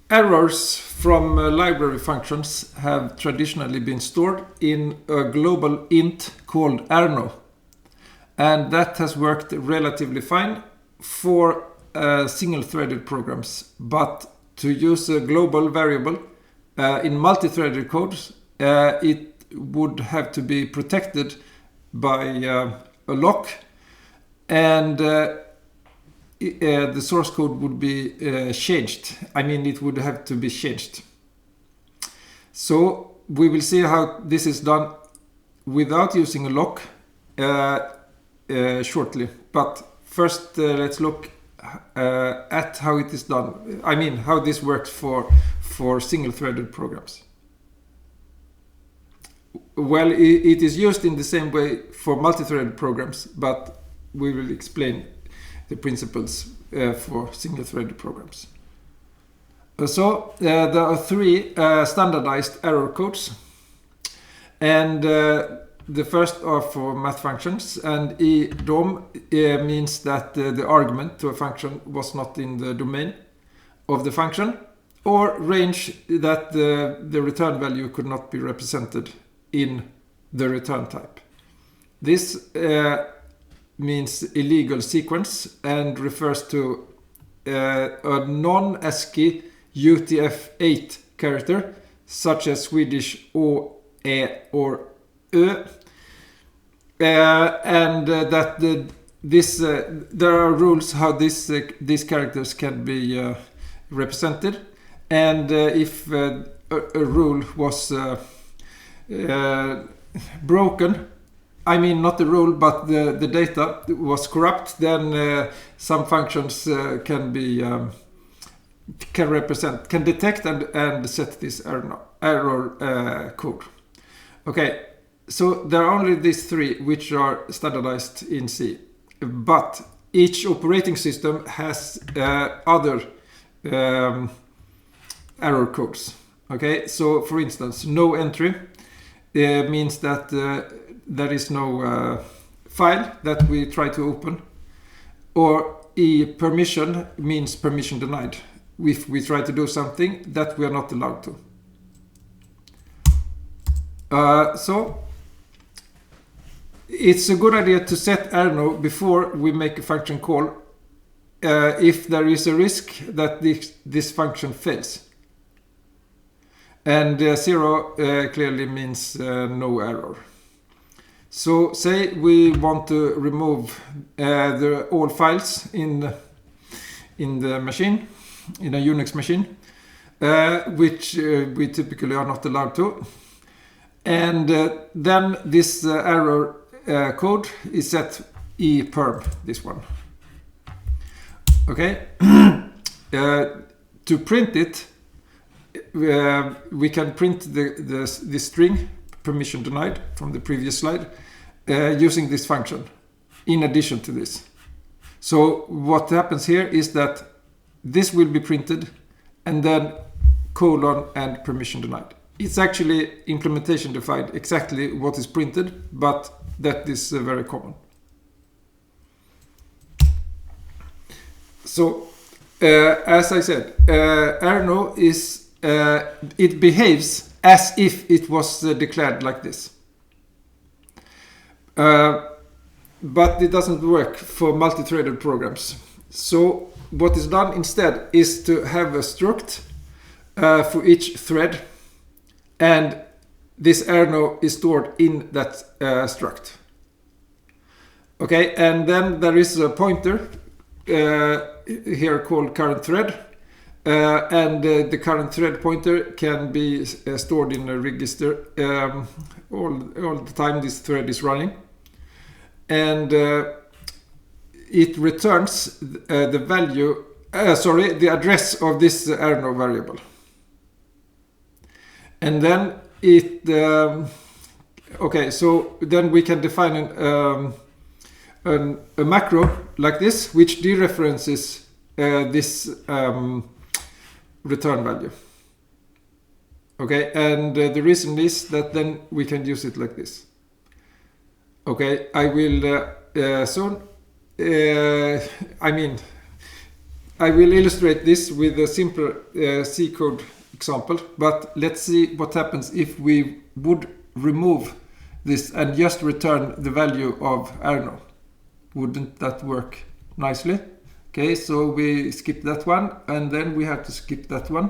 Errors from library functions have traditionally been stored in a global int called errno, and that has worked relatively fine for single-threaded programs. But to use a global variable in multi-threaded codes, it would have to be protected by a lock, and the source code would be changed. I mean, it would have to be changed. So we will see how this is done without using a lock shortly. But first, let's look at how it is done. I mean, how this works for single-threaded programs. Well, it is used in the same way for multi-threaded programs, but we will explain the principles for single-threaded programs. So there are three standardized error codes, and the first are for math functions, and EDOM means that the argument to a function was not in the domain of the function, or range that the return value could not be represented in the return type. This means illegal sequence and refers to a non-ASCII UTF-8 character, such as Swedish O, E or Ö, and that there are rules how these characters can be represented, and if a rule was broken, I mean not the rule but the data was corrupt, then some functions can detect and set this error code. Okay, so there are only these three which are standardized in C, but each operating system has other error codes. Okay, so for instance, no entry means that there is no file that we try to open, or permission means permission denied if we try to do something that we are not allowed to. So it's a good idea to set errno before we make a function call if there is a risk that this function fails. And 0 clearly means no error. So say we want to remove all files in the machine, in a Unix machine, which we typically are not allowed to. And then this error code is set eperm, this one. Okay, to print it, we can print the string permission denied from the previous slide using this function in addition to this. So what happens here is that this will be printed and then colon and permission denied. It's actually implementation defined exactly what is printed, but that is very common. So as I said, errno is it behaves as if it was declared like this. But it doesn't work for multi-threaded programs. So what is done instead is to have a struct for each thread, and this errno is stored in that struct. Okay, and then there is a pointer here called current thread, and the current thread pointer can be stored in a register all the time this thread is running, and it returns the value, the address of this errno variable, and then it okay, so then we can define a macro like this, which dereferences this return value. Okay, and the reason is that then we can use it like this. Okay, I will soon. I mean, I will illustrate this with a simple C code example, but let's see what happens if we would remove this and just return the value of errno. Wouldn't that work nicely? Okay, so we skip that one, and then we have to skip that one,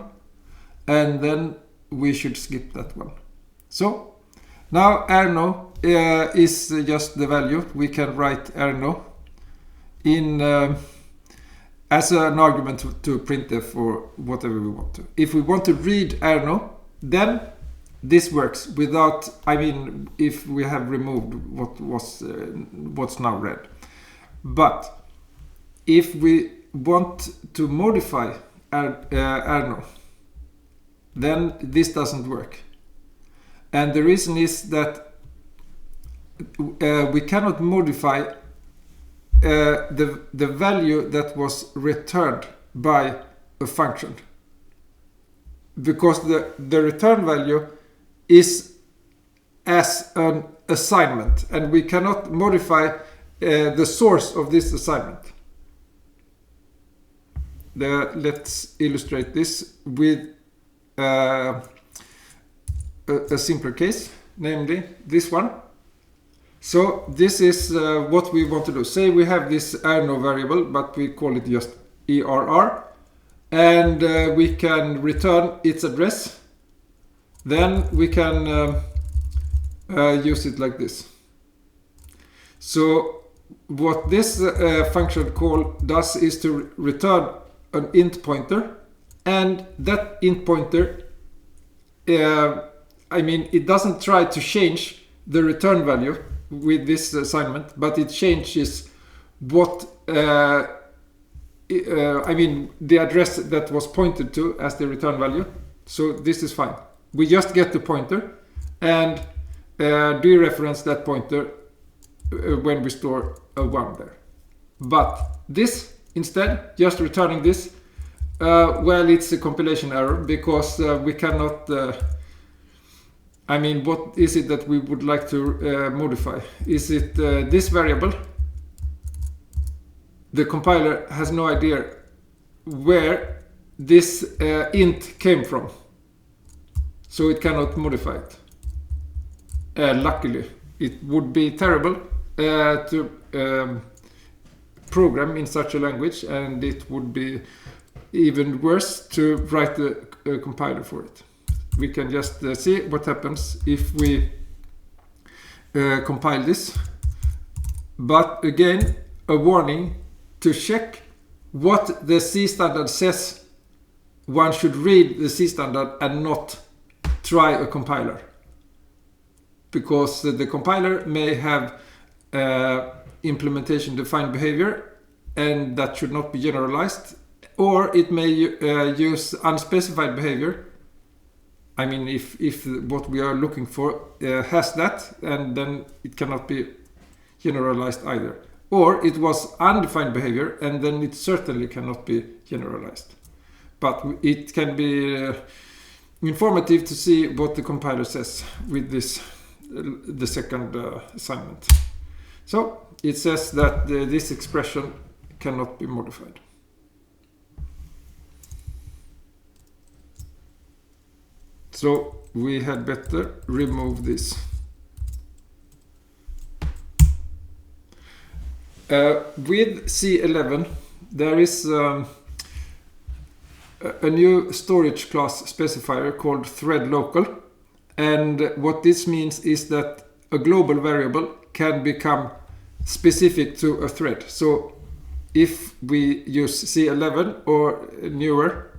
and then we should skip that one. So now errno is just the value. We can write errno in as an argument to printf or whatever we want to. If we want to read errno, then this works without, if we have removed what's now read. But if we want to modify errno, then this doesn't work. And the reason is that we cannot modify the value that was returned by a function, because the return value is as an assignment, and we cannot modify the source of this assignment. Let's illustrate this with a simpler case, namely this one. So this is what we want to do. Say we have this errno variable, but we call it just err, and we can return its address. Then we can use it like this. So what this function call does is to return an int pointer, and that int pointer, it doesn't try to change the return value with this assignment, but it changes what the address that was pointed to as the return value. So this is fine. We just get the pointer and dereference that pointer when we store a 1 there. But this instead, just returning this, well, it's a compilation error, because we cannot what is it that we would like to modify? Is it this variable? The compiler has no idea where this int came from, so it cannot modify it. Luckily, it would be terrible to program in such a language, and it would be even worse to write a compiler for it. We can just see what happens if we compile this. But again, a warning to check what the C standard says. One should read the C standard and not try a compiler, because the compiler may have implementation defined behavior, and that should not be generalized, or it may use unspecified behavior. If what we are looking for has that, and then it cannot be generalized either. Or it was undefined behavior, and then it certainly cannot be generalized. But it can be informative to see what the compiler says with this, the second assignment. So it says that this expression cannot be modified. So we had better remove this. With C11, there is a new storage class specifier called thread local, and what this means is that a global variable can become specific to a thread. So if we use C11 or newer,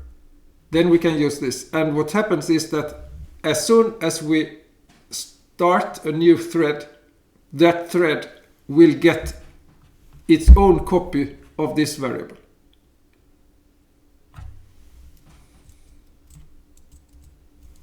then we can use this. And what happens is that as soon as we start a new thread, that thread will get its own copy of this variable.